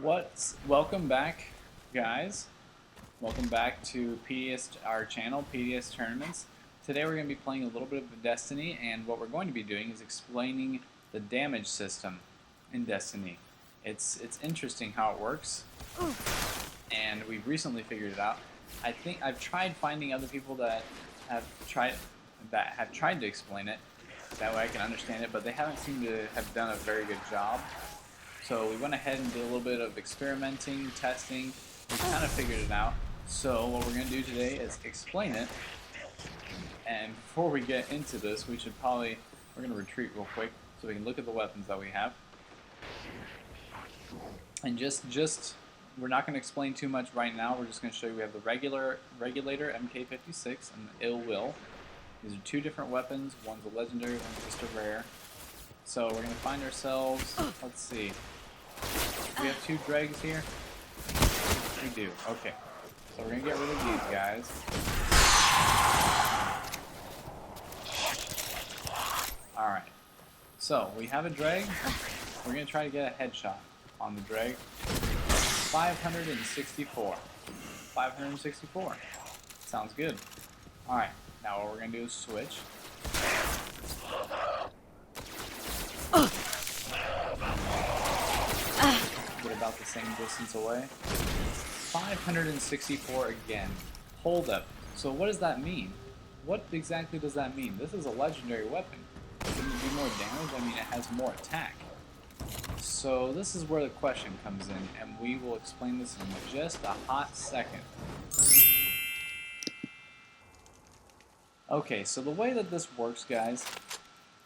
Welcome back, guys. Welcome back to our channel, PDS Tournaments. Today we're going to be playing a little bit of Destiny, and what we're going to be doing is explaining the damage system in Destiny. It's interesting how it works, and we've recently figured it out. I think I've tried finding other people that have tried to explain it. That way I can understand it, but they haven't seemed to have done a very good job. So we went ahead and did a little bit of experimenting, testing. We kind of figured it out. So what we're going to do today is explain it. And before we get into this, we're going to retreat real quick so we can look at the weapons that we have. And we're not going to explain too much right now. We're just going to show you we have the regulator MK56 and the Ill Will. These are two different weapons. One's a legendary, one's just a rare. So we're going to find ourselves, let's see. We have two dregs here? We do, okay. So we're going to get rid of these guys. Alright. So we have a dreg. We're going to try to get a headshot on the dreg. 564. 564. Sounds good. Alright, now what we're going to do is switch. Get about the same distance away. 564 again. Hold up. So what does that mean? What exactly does that mean? This is a legendary weapon. Shouldn't it do more damage? I mean, it has more attack. So this is where the question comes in, and we will explain this in just a hot second. Okay, so the way that this works, guys,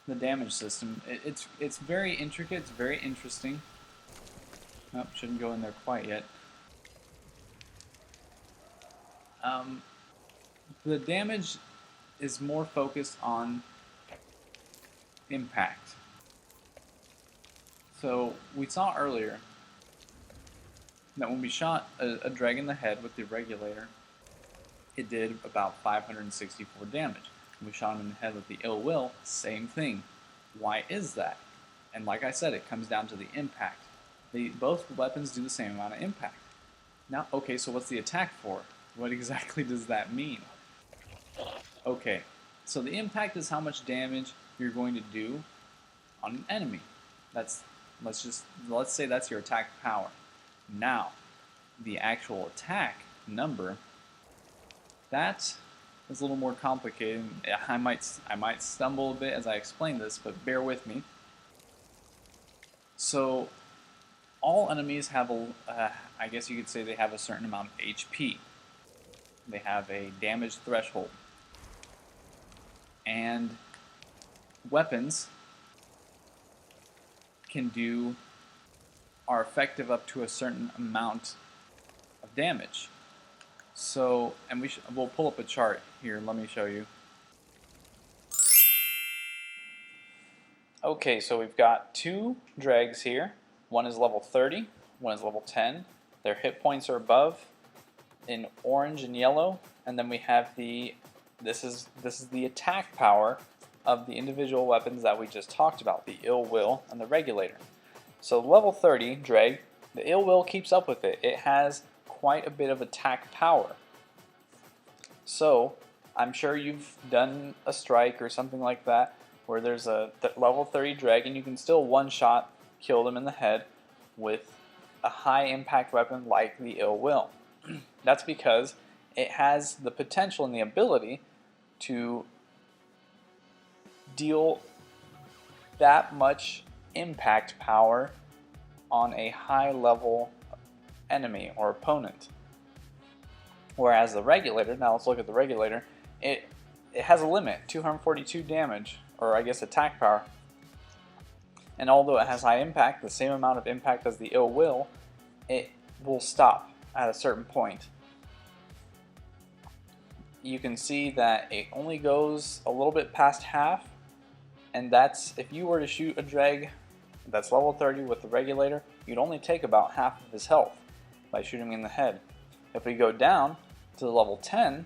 the damage system, it's very intricate, it's very interesting. Oh, shouldn't go in there quite yet. The damage is more focused on impact. So we saw earlier that when we shot a dreg in the head with the regulator, it did about 564 damage. When we shot him in the head with the Ill Will, same thing. Why is that? And like I said, it comes down to the impact. Both weapons do the same amount of impact. Now, okay, so what's the attack for? What exactly does that mean? Okay, so the impact is how much damage you're going to do on an enemy. Let's say that's your attack power. Now, the actual attack number, that is a little more complicated. I might stumble a bit as I explain this, but bear with me. So all enemies have I guess you could say they have a certain amount of HP. They have a damage threshold. And weapons are effective up to a certain amount of damage. So, and we'll pull up a chart here. Let me show you. Okay, so we've got two dregs here. One is level 30, one is level 10. Their hit points are above in orange and yellow, and then we have this is the attack power of the individual weapons that we just talked about, the Ill Will and the Regulator. So level 30 dreg, the Ill Will keeps up with it. It has quite a bit of attack power. So I'm sure you've done a strike or something like that where there's a level 30 dreg and you can still one-shot kill them in the head with a high impact weapon like the Ill Will. That's because it has the potential and the ability to deal that much impact power on a high level enemy or opponent. Whereas the Regulator, now let's look at the Regulator, it has a limit, 242 damage, or I guess attack power. And although it has high impact, the same amount of impact as the Ill Will, it will stop at a certain point. You can see that it only goes a little bit past half, and that's, if you were to shoot a dreg that's level 30 with the Regulator, you'd only take about half of his health by shooting him in the head. If we go down to the level 10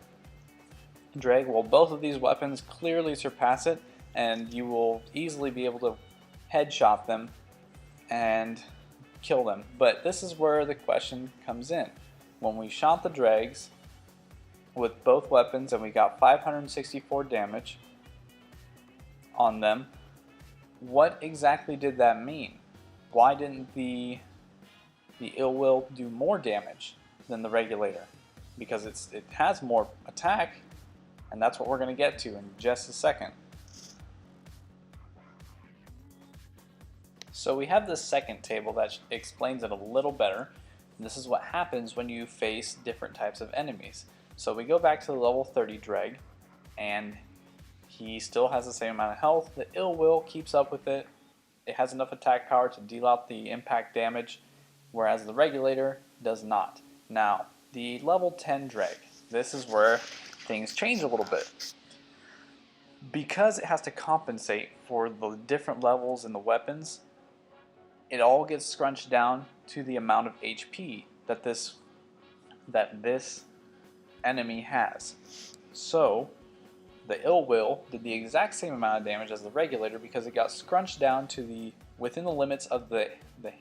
dreg, well, both of these weapons clearly surpass it, and you will easily be able to headshot them and kill them. But this is where the question comes in. When we shot the dregs with both weapons and we got 564 damage on them, what exactly did that mean? Why didn't the Ill Will do more damage than the Regulator? Because it has more attack, and that's what we're going to get to in just a second. So we have this second table that explains it a little better. This is what happens when you face different types of enemies. So we go back to the level 30 Dreg, and he still has the same amount of health. The Ill Will keeps up with it. It has enough attack power to deal out the impact damage, whereas the Regulator does not. Now, the level 10 Dreg, this is where things change a little bit. Because it has to compensate for the different levels in the weapons, it all gets scrunched down to the amount of HP that this enemy has. So the Ill Will did the exact same amount of damage as the Regulator because it got scrunched down to within the limits of the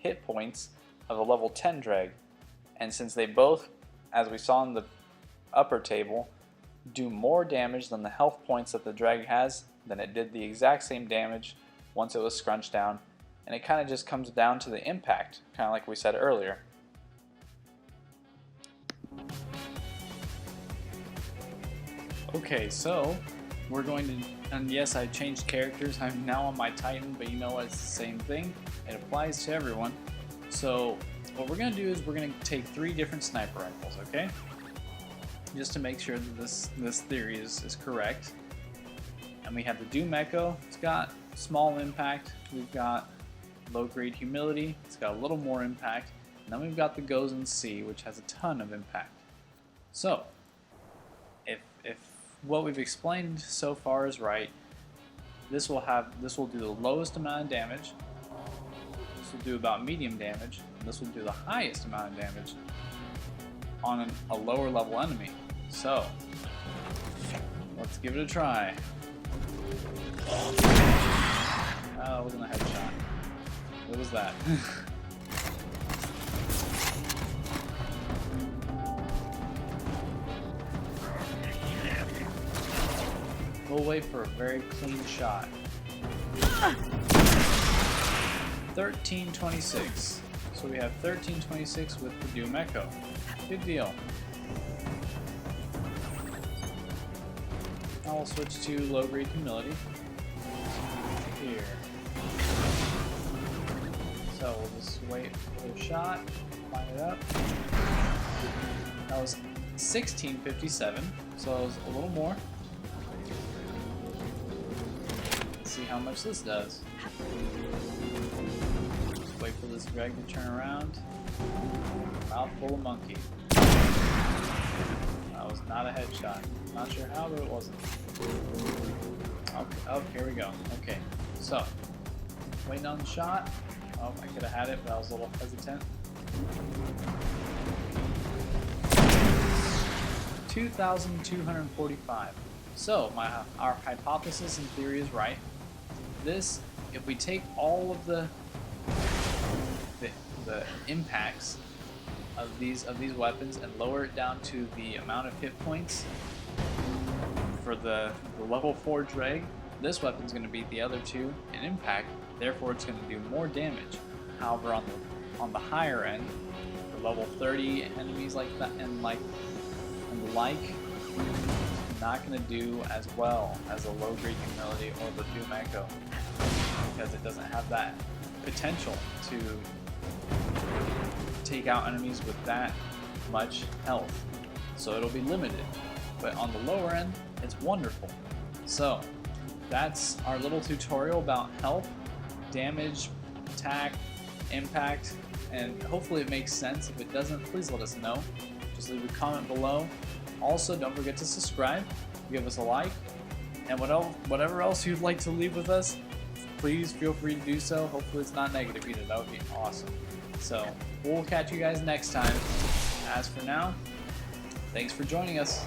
hit points of the level 10 Dreg. And since they both, as we saw in the upper table, do more damage than the health points that the Dreg has, then it did the exact same damage once it was scrunched down. And it kind of just comes down to the impact, kind of like we said earlier. Okay, so we're going to, and yes, I changed characters. I'm now on my Titan, but you know what? It's the same thing. It applies to everyone. So what we're going to do is we're going to take 3 different sniper rifles, okay? Just to make sure that this theory is correct. And we have the Doom Echo. It's got small impact. We've got low-grade humility. It's got a little more impact. And then we've got the Gozen C, which has a ton of impact. So, if what we've explained so far is right, this will do the lowest amount of damage. This will do about medium damage. And this will do the highest amount of damage on a lower level enemy. So, let's give it a try. Oh, it wasn't a headshot. What was that? We'll wait for a very clean shot. 1326. So we have 1326 with the Doom Echo. Good deal. Now we'll switch to low-grade humility. Here. So we'll just wait for the shot, line it up. That was 1657, so it was a little more. Let's see how much this does. Just wait for this Dreg to turn around. Mouthful of monkey. That was not a headshot. Not sure how, but it wasn't. Okay, oh, here we go. Okay, so waiting on the shot. Oh, I could have had it, but I was a little hesitant. 2,245. So our hypothesis and theory is right. This, if we take all of the impacts of these weapons and lower it down to the amount of hit points for the level 4 Dreg, this weapon's going to beat the other two in impact. Therefore, it's going to do more damage. However, on the higher end, for level 30 enemies like that and the like, not going to do as well as the low-grade humility or the Doom Echo, because it doesn't have that potential to take out enemies with that much health. So it'll be limited. But on the lower end, it's wonderful. So that's our little tutorial about health, damage, attack, impact, and hopefully it makes sense. If it doesn't, please let us know. Just leave a comment below. Also, don't forget to subscribe, give us a like, and whatever else you'd like to leave with us, please feel free to do so. Hopefully it's not negative either. That would be awesome. So we'll catch you guys next time. As for now, thanks for joining us.